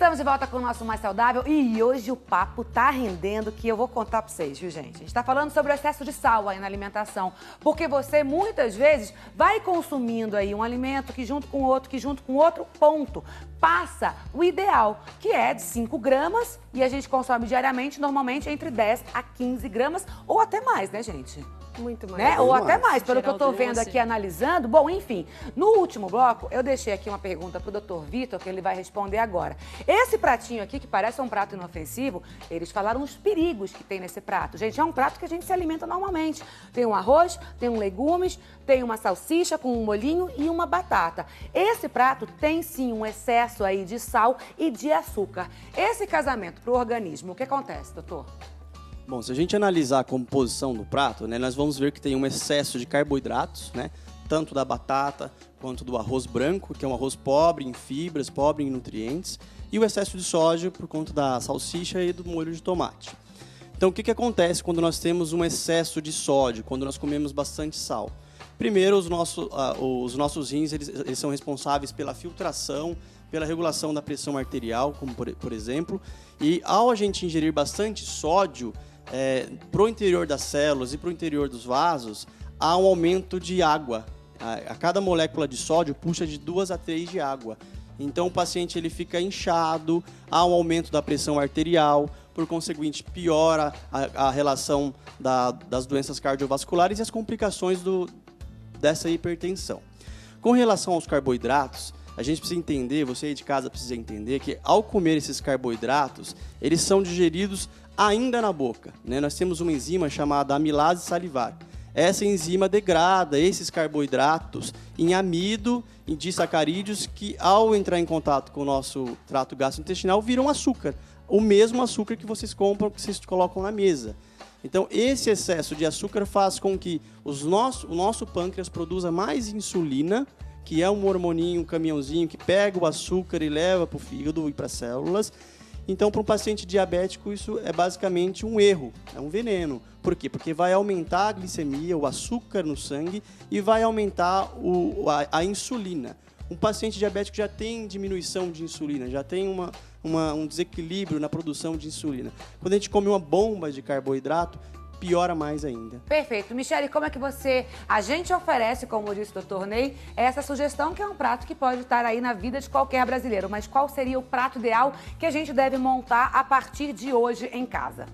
Estamos de volta com o nosso Mais Saudável e hoje o papo tá rendendo que eu vou contar pra vocês, viu, gente? A gente tá falando sobre o excesso de sal aí na alimentação, porque você muitas vezes vai consumindo aí um alimento que junto com outro, ponto, passa o ideal, que é de 5 gramas e a gente consome diariamente, normalmente entre 10 a 15 gramas ou até mais, né, gente? Muito mais. Né? Ou até mais, pelo que eu tô Geraldo, vendo aqui, analisando. Bom, enfim, no último bloco, eu deixei aqui uma pergunta pro Dr. Vitor, que ele vai responder agora. Esse pratinho aqui, que parece um prato inofensivo, eles falaram os perigos que tem nesse prato. Gente, é um prato que a gente se alimenta normalmente. Tem um arroz, tem um legumes, tem uma salsicha com um molhinho e uma batata. Esse prato tem, sim, um excesso aí de sal e de açúcar. Esse casamento pro organismo, o que acontece, doutor? Bom, se a gente analisar a composição do prato, né, nós vamos ver que tem um excesso de carboidratos, né, tanto da batata quanto do arroz branco, que é um arroz pobre em fibras, pobre em nutrientes, e o excesso de sódio por conta da salsicha e do molho de tomate. Então, o que acontece quando nós temos um excesso de sódio, quando nós comemos bastante sal? Primeiro, os nossos rins eles são responsáveis pela filtração, pela regulação da pressão arterial, como por exemplo, e ao a gente ingerir bastante sódio, para o interior das células e para o interior dos vasos, há um aumento de água. A cada molécula de sódio puxa de 2 a 3 de água. Então o paciente ele fica inchado, há um aumento da pressão arterial, por conseguinte piora a relação das doenças cardiovasculares e as complicações dessa hipertensão. Com relação aos carboidratos, a gente precisa entender, você aí de casa precisa entender que ao comer esses carboidratos, eles são digeridos ainda na boca, né? Nós temos uma enzima chamada amilase salivar. Essa enzima degrada esses carboidratos em amido e disacarídeos que, ao entrar em contato com o nosso trato gastrointestinal, viram açúcar. O mesmo açúcar que vocês compram, que vocês colocam na mesa. Então, esse excesso de açúcar faz com que o nosso pâncreas produza mais insulina, que é um hormoninho, um caminhãozinho que pega o açúcar e leva para o fígado e para as células. Então, para um paciente diabético, isso é basicamente um erro, é um veneno. Por quê? Porque vai aumentar a glicemia, o açúcar no sangue e vai aumentar a insulina. Um paciente diabético já tem diminuição de insulina, já tem um desequilíbrio na produção de insulina. Quando a gente come uma bomba de carboidrato, piora mais ainda. Perfeito. Michele, como é que a gente oferece, como disse o Dr. Ney, essa sugestão que é um prato que pode estar aí na vida de qualquer brasileiro, mas qual seria o prato ideal que a gente deve montar a partir de hoje em casa?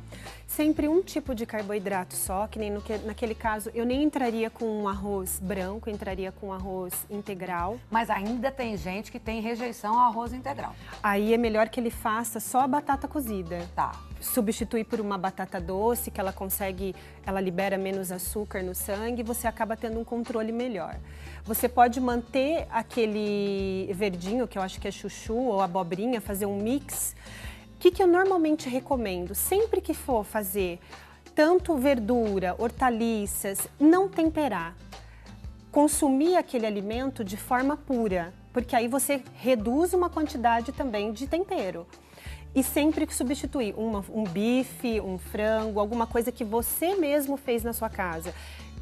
Sempre um tipo de carboidrato só, que nem naquele caso, eu nem entraria com um arroz branco, entraria com um arroz integral. Mas ainda tem gente que tem rejeição ao arroz integral. Aí é melhor que ele faça só a batata cozida. Tá. Substituir por uma batata doce, que ela libera menos açúcar no sangue e você acaba tendo um controle melhor. Você pode manter aquele verdinho, que eu acho que é chuchu ou abobrinha, fazer um mix. O que eu normalmente recomendo? Sempre que for fazer tanto verdura, hortaliças, não temperar. Consumir aquele alimento de forma pura, porque aí você reduz uma quantidade também de tempero. E sempre que substituir um bife, um frango, alguma coisa que você mesmo fez na sua casa.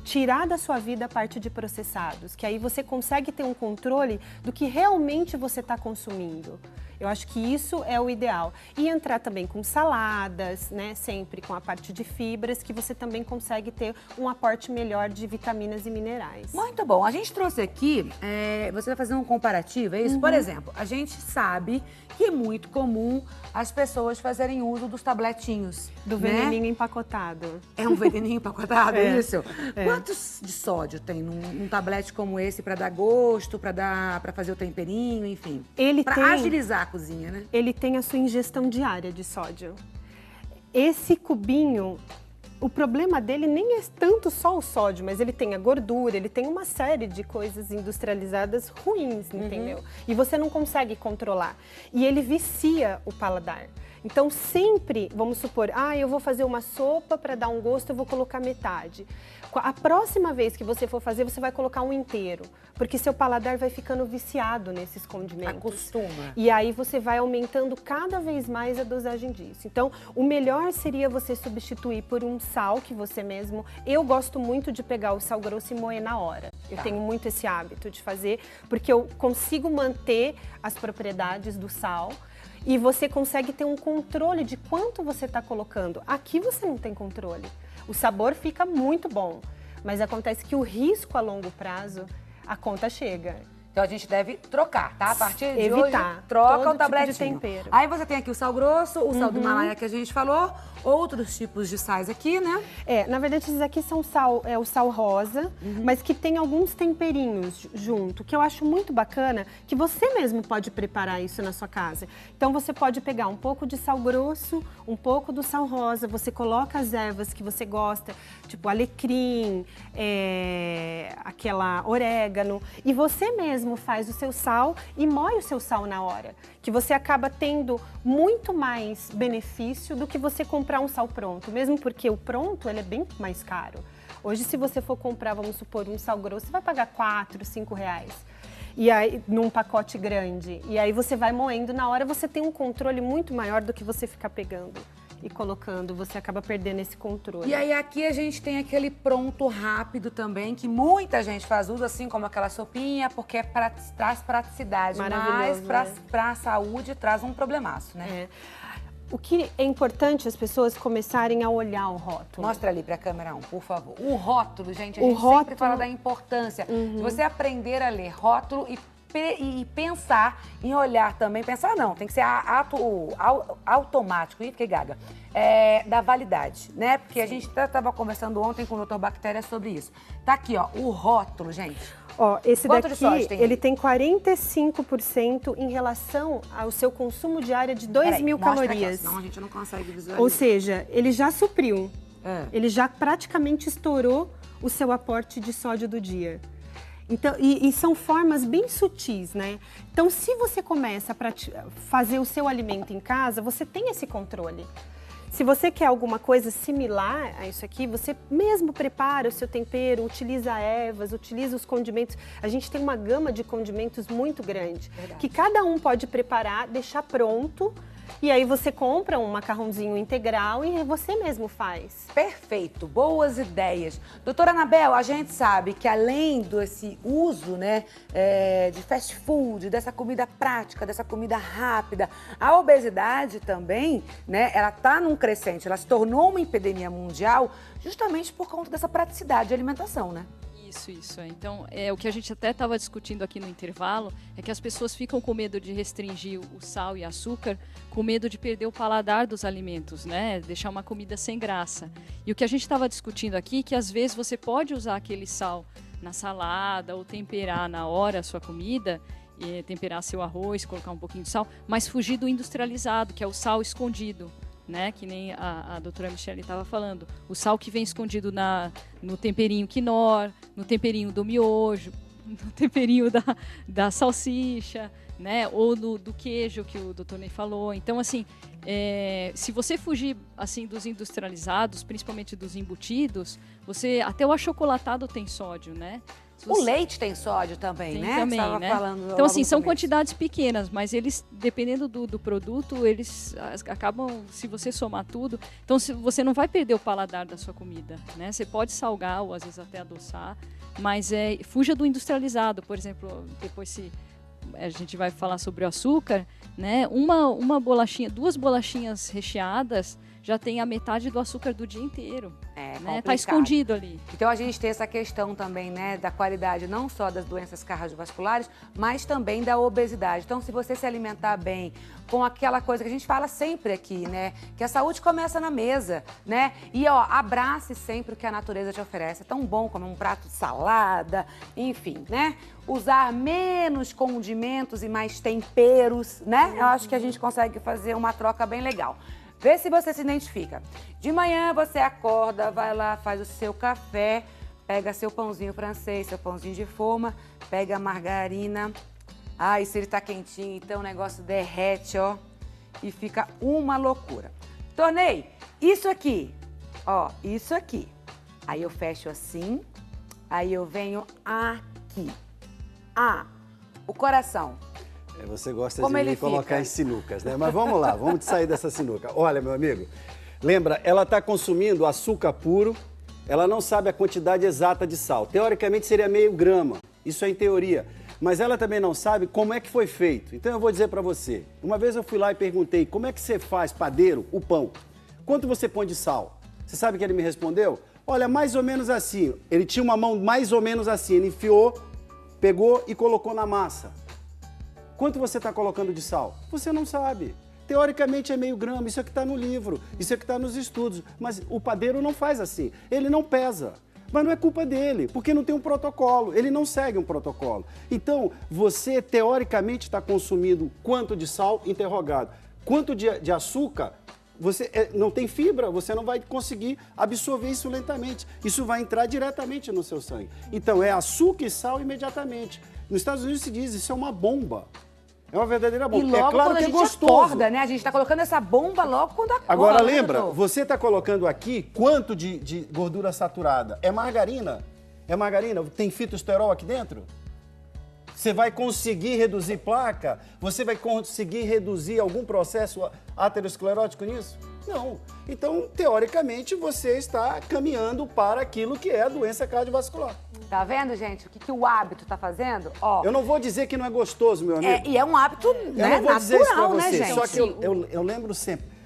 Tirar da sua vida a parte de processados, que aí você consegue ter um controle do que realmente você está consumindo. Eu acho que isso é o ideal. E entrar também com saladas, né? Sempre com a parte de fibras, que você também consegue ter um aporte melhor de vitaminas e minerais. Muito bom. A gente trouxe aqui, você vai fazer um comparativo, é isso? Uhum. Por exemplo, a gente sabe que é muito comum as pessoas fazerem uso dos tabletinhos. Do veneninho empacotado. É um veneninho empacotado, é isso? É. Quantos de sódio tem num tablete como esse para dar gosto, para fazer o temperinho, enfim? Para agilizar a cozinha, né? Ele tem a sua ingestão diária de sódio. Esse cubinho, o problema dele nem é tanto só o sódio, mas ele tem a gordura, ele tem uma série de coisas industrializadas ruins, entendeu? E você não consegue controlar. E ele vicia o paladar. Então, sempre, vamos supor, eu vou fazer uma sopa para dar um gosto, eu vou colocar metade. A próxima vez que você for fazer, você vai colocar um inteiro, porque seu paladar vai ficando viciado nesses condimentos. Acostuma. E aí você vai aumentando cada vez mais a dosagem disso. Então, o melhor seria você substituir por um sal que você mesmo... Eu gosto muito de pegar o sal grosso e moer na hora. Eu tenho muito esse hábito de fazer, porque eu consigo manter as propriedades do sal. e você consegue ter um controle de quanto você está colocando. Aqui você não tem controle. O sabor fica muito bom, mas acontece que o risco a longo prazo, a conta chega. Então a gente deve trocar, tá? A partir de Evitar hoje, troca todo o tabletinho. tipo de tempero. Aí você tem aqui o sal grosso, o sal do Himalaia que a gente falou, outros tipos de sais aqui, né? Na verdade, esses aqui são o sal rosa, mas que tem alguns temperinhos junto, que eu acho muito bacana, que você mesmo pode preparar isso na sua casa. Então, você pode pegar um pouco de sal grosso, um pouco do sal rosa, você coloca as ervas que você gosta, tipo alecrim, aquela orégano, e você mesmo faz o seu sal e moe o seu sal na hora, que você acaba tendo muito mais benefício do que você comprar um sal pronto, mesmo porque o pronto ele é bem mais caro. Hoje, se você for comprar, vamos supor, um sal grosso, você vai pagar R$4, R$5. E aí, num pacote grande. E aí você vai moendo na hora, você tem um controle muito maior do que você ficar pegando e colocando, você acaba perdendo esse controle. E aí aqui a gente tem aquele pronto rápido também, que muita gente faz uso, assim como aquela sopinha, porque traz praticidade, mas para a saúde traz um problemaço, né? O que é importante as pessoas começarem a olhar o rótulo. Mostra ali para a câmera 1, por favor. O rótulo, gente, a gente sempre fala da importância de você aprender a ler rótulo e pensar em olhar também. Pensar não, tem que ser automático. Ih, fiquei gaga. Da validade, né? Porque a gente estava conversando ontem com o Dr. Bactéria sobre isso. Tá aqui, ó, o rótulo, gente. Ó, esse Quanto daqui, tem ele tem 45% em relação ao seu consumo diário de 2.000 calorias. Aqui, ó, senão a gente não consegue visualizar. Ou seja, ele já supriu. Ele já praticamente estourou o seu aporte de sódio do dia. Então, e são formas bem sutis, né? Então, se você começa a fazer o seu alimento em casa, você tem esse controle. Se você quer alguma coisa similar a isso aqui, você mesmo prepara o seu tempero, utiliza ervas, utiliza os condimentos. A gente tem uma gama de condimentos muito grande, que cada um pode preparar, deixar pronto, e aí você compra um macarrãozinho integral e você mesmo faz. Perfeito, boas ideias. Doutora Anabel, a gente sabe que além desse uso, né, de fast food, dessa comida prática, dessa comida rápida, a obesidade também, né, ela tá num crescente, ela se tornou uma epidemia mundial justamente por conta dessa praticidade de alimentação, né? Isso. Então, o que a gente até estava discutindo aqui no intervalo é que as pessoas ficam com medo de restringir o sal e açúcar, com medo de perder o paladar dos alimentos, né? Deixar uma comida sem graça. E o que a gente estava discutindo aqui é que às vezes você pode usar aquele sal na salada ou temperar na hora a sua comida, temperar seu arroz, colocar um pouquinho de sal, mas fugir do industrializado, que é o sal escondido. Né? Que nem a doutora Michele estava falando. O sal que vem escondido no temperinho quinor, no temperinho do miojo, no temperinho da salsicha, né? Ou do queijo que o doutor Ney falou. Então, assim, se você fugir assim, dos industrializados, principalmente dos embutidos, até o achocolatado tem sódio, né? O leite tem sódio também, tem né? Também, né? Então, assim, são quantidades pequenas, mas eles, dependendo do produto, eles acabam, se você somar tudo, então você não vai perder o paladar da sua comida, né? Você pode salgar ou às vezes até adoçar, mas fuja do industrializado. Por exemplo, depois se a gente vai falar sobre o açúcar, né? Uma bolachinha, 2 bolachinhas recheadas já tem a metade do açúcar do dia inteiro. Né? Tá escondido ali. Então a gente tem essa questão também, né, da qualidade não só das doenças cardiovasculares, mas também da obesidade. Então, se você se alimentar bem com aquela coisa que a gente fala sempre aqui, né, que a saúde começa na mesa, né? E ó, abrace sempre o que a natureza te oferece. É tão bom comer um prato de salada, enfim, né? Usar menos condimentos e mais temperos, né? Eu acho que a gente consegue fazer uma troca bem legal. Vê se você se identifica. De manhã você acorda, vai lá, faz o seu café, pega seu pãozinho francês, seu pãozinho de forma, pega a margarina. Ai, se ele tá quentinho, então o negócio derrete, ó, e fica uma loucura. Tornei, isso aqui, ó, isso aqui. Aí eu fecho assim, aí eu venho aqui. O coração. Você gosta Como de me colocar em sinucas, né? Mas vamos lá, vamos sair dessa sinuca. Olha, meu amigo, lembra, ela está consumindo açúcar puro, ela não sabe a quantidade exata de sal. Teoricamente seria meio grama, isso é em teoria. mas ela também não sabe como é que foi feito. Então eu vou dizer para você. Uma vez eu fui lá e perguntei, como é que você faz, padeiro, o pão? Quanto você põe de sal? Você sabe o que ele me respondeu? Olha, mais ou menos assim. Ele tinha uma mão mais ou menos assim. Ele enfiou, pegou e colocou na massa. Quanto você está colocando de sal? Você não sabe. Teoricamente é meio grama, isso é que está no livro, isso é que está nos estudos. Mas o padeiro não faz assim, ele não pesa. Mas não é culpa dele, porque não tem um protocolo, ele não segue um protocolo. Então, você teoricamente está consumindo quanto de sal? Interrogado. Quanto de açúcar? Você não tem fibra, você não vai conseguir absorver isso lentamente. Isso vai entrar diretamente no seu sangue. Então, é açúcar e sal imediatamente. Nos Estados Unidos se diz, isso é uma bomba. É uma verdadeira bomba. E logo é claro quando que a gente é gostoso. acorda, né? A gente tá colocando essa bomba logo quando acorda. Agora né, lembra, doutor? você está colocando aqui quanto de gordura saturada? É margarina? É margarina? Tem fitosterol aqui dentro? Você vai conseguir reduzir placa? Você vai conseguir reduzir algum processo aterosclerótico nisso? Não. Então, teoricamente, você está caminhando para aquilo que é a doença cardiovascular. Tá vendo, gente? O que o hábito tá fazendo? Ó, Eu não vou dizer que não é gostoso, meu amigo. e é um hábito, Eu né, não vou dizer isso pra natural, né, você. gente? Só que eu lembro sempre.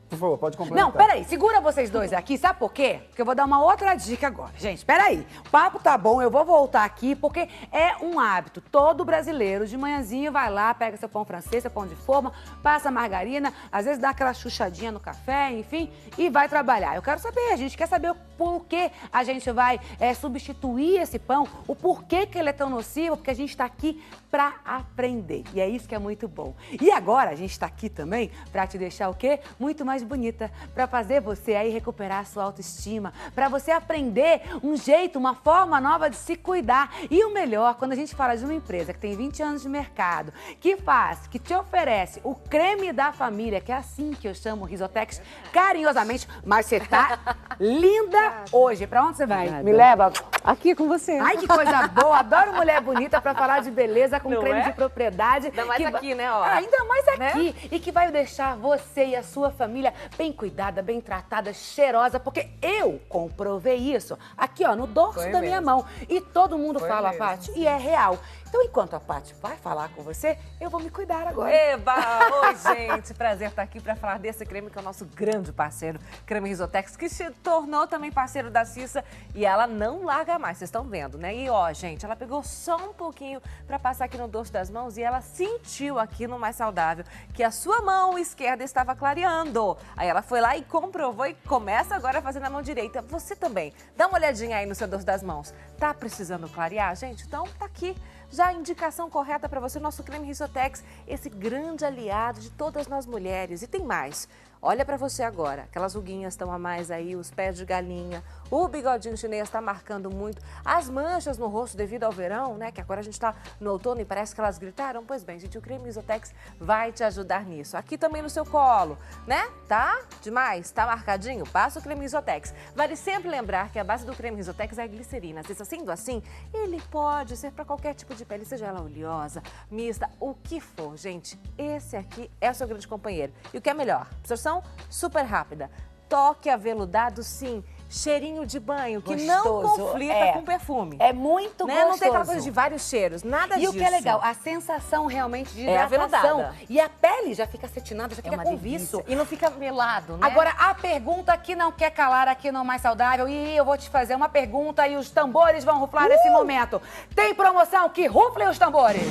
Por favor, pode complementar. Não, peraí, segura vocês dois aqui, sabe por quê? Porque eu vou dar uma outra dica agora. Gente, peraí, o papo tá bom, eu vou voltar aqui, porque é um hábito. Todo brasileiro, de manhãzinho, vai lá, pega seu pão francês, seu pão de forma, passa margarina, às vezes dá aquela chuchadinha no café, enfim, e vai trabalhar. Eu quero saber, a gente quer saber o porquê a gente vai substituir esse pão, o porquê que ele é tão nocivo, porque a gente tá aqui pra aprender. E é isso que é muito bom. E agora, a gente tá aqui também pra te deixar o quê? Muito mais bonita, para fazer você aí recuperar a sua autoestima, para você aprender um jeito, uma forma nova de se cuidar. E o melhor, quando a gente fala de uma empresa que tem 20 anos de mercado, que te oferece o creme da família, que é assim que eu chamo o Risotex carinhosamente, mas você tá linda hoje. Para onde você vai? Me leva aqui com você. Ai, que coisa boa! Adoro mulher bonita para falar de beleza com Não creme é? de propriedade. Ainda mais aqui, né, ó. Ainda mais aqui. Né? E que vai deixar você e a sua família bem cuidada, bem tratada, cheirosa, porque eu comprovei isso aqui, ó, no dorso Foi da minha mesmo. mão. E todo mundo Foi fala, mesmo. Paty, e é real. Então, enquanto a Paty vai falar com você, eu vou me cuidar agora. Eba! Oi, gente! Prazer estar aqui para falar desse creme que é o nosso grande parceiro, Creme Risotex, que se tornou também parceiro da Cissa e ela não larga mais, vocês estão vendo, né? E ó, gente, ela pegou só um pouquinho para passar aqui no dorso das mãos e ela sentiu aqui no Mais Saudável que a sua mão esquerda estava clareando. Aí ela foi lá e comprovou e começa agora a fazer na mão direita. Você também, dá uma olhadinha aí no seu dorso das mãos. Tá precisando clarear, gente? Então tá aqui. Já a indicação correta para você, nosso creme Risotex, esse grande aliado de todas nós mulheres. E tem mais. Olha para você agora, aquelas ruguinhas estão a mais aí, os pés de galinha, o bigodinho chinês está marcando muito, as manchas no rosto devido ao verão, né, que agora a gente está no outono e parece que elas gritaram. Pois bem, gente, o creme Risotex vai te ajudar nisso. Aqui também no seu colo, né? Tá demais? Tá marcadinho? Passa o creme Risotex. Vale sempre lembrar que a base do creme Risotex é a glicerina. Se sendo assim, ele pode ser para qualquer tipo de pele, seja ela oleosa, mista, o que for. Gente, esse aqui é o seu grande companheiro. E o que é melhor? Absorção super rápida. Toque aveludado, sim. Cheirinho de banho, que não Gostoso, conflita com perfume. É muito Né? gostoso. Não tem aquela coisa de vários cheiros, nada E disso. o que é legal, a sensação realmente de É hidratação. aveludada. E a pele já fica acetinada, já É fica uma com delícia. viço. E não fica melado, né? Agora, a pergunta que não quer calar aqui no Mais Saudável, e eu vou te fazer uma pergunta e os tambores vão ruflar nesse momento. Tem promoção que ruflem os tambores?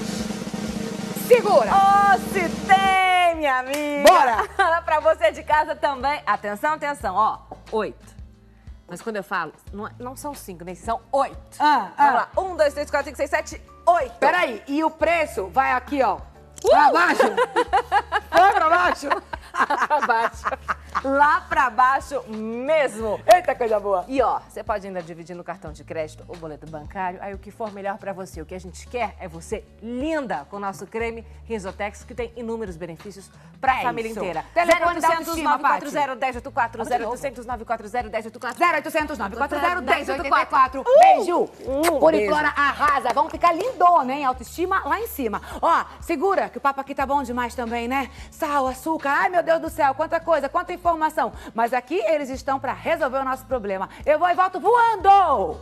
Segura! Oh, se tem, minha amiga! Bora! Pra você de casa também. Atenção, atenção, ó. 8. Mas quando eu falo, não são 5, né? São 8. Vamos lá. 1, 2, 3, 4, 5, 6, 7, 8. Peraí, e o preço vai aqui, ó. Pra baixo! Vai pra baixo! Pra baixo. Lá pra baixo mesmo. Eita, coisa boa! E ó, você pode ainda dividir no cartão de crédito ou boleto bancário, aí o que for melhor pra você. O que a gente quer é você linda com o nosso creme Risotex, que tem inúmeros benefícios pra É família isso. inteira. Telefone da 0800 autoestima, 940 1084, 0800 940 1084. 0800 940 1084. Beijo! Por beijo. Implora arrasa. Vamos ficar lindona, hein? Autoestima lá em cima. Ó, segura que o papo aqui tá bom demais também, né? Sal, açúcar. Ai, meu Deus do céu, quanta coisa, quanta informação. Mas aqui eles estão pra resolver o nosso problema. Eu vou e volto voando!